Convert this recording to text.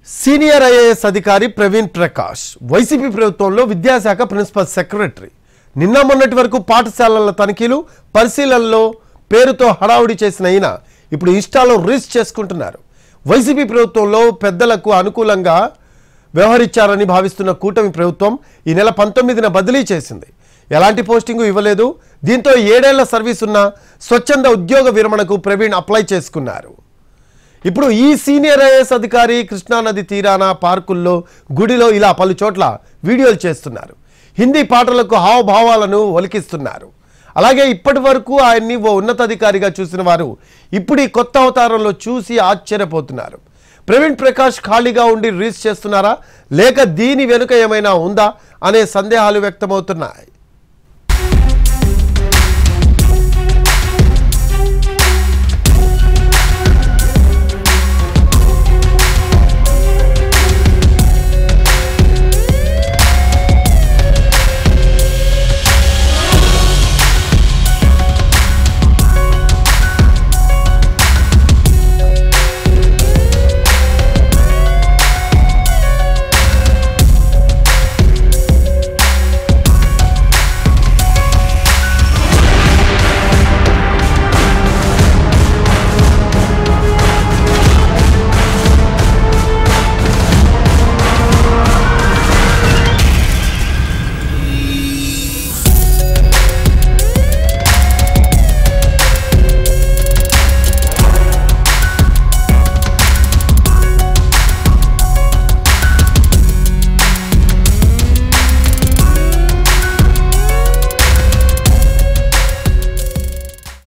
Senior IAS అధికారి Praveen Prakash YCP ప్రభుత్వంలో విద్యాశాఖ ప్రిన్సిపల్ సెక్రటరీ నిన్న మొన్నటి వరకు పాఠశాలల తనిఖీలు పరిశీలనలో పేరుతో హడావుడి చేసిన ఆయన ఇప్పుడు ఇన్స్టాలో రీల్స్ చేసుకుంటున్నారు. వైసీపీ ప్రభుత్వంలో పెద్దలకు అనుకూలంగా వ్యవహరించారని భావిస్తున్న కూటమి ప్రభుత్వం ఈ నెల 19న బదిలీ చేసింది. ఎలాంటి పోస్టింగు ఇవ్వలేదు. దీంతో 7 ఏళ్ల సర్వీస్ ఉన్న స్వచ్ఛంద ఉద్యోగ విరమణకు ప్రవీణ్ అప్లై చేసుకున్నారు. ఇప్పుడు ఈ సీనియర్ ఐఏఎస్ అధికారి కృష్ణానది తీరాన పార్కుల్లో గుడిలో ఇలా పలు చోట్ల వీడియోలు చేస్తున్నారు. హిందీ పాటలకు హావభావాలను ఒలికిస్తున్నారు. అలాగే ఇప్పటి వరకు ఆయన్ని ఓ ఉన్నతాధికారిగా చూసిన వారు ఇప్పుడు ఈ కొత్త అవతారంలో చూసి ఆశ్చర్యపోతున్నారు. ప్రవీణ్ ప్రకాష్ ఖాళీగా ఉండి రీల్స్ చేస్తున్నారా లేక దీని వెనుక ఏమైనా ఉందా అనే సందేహాలు వ్యక్తమవుతున్నాయి.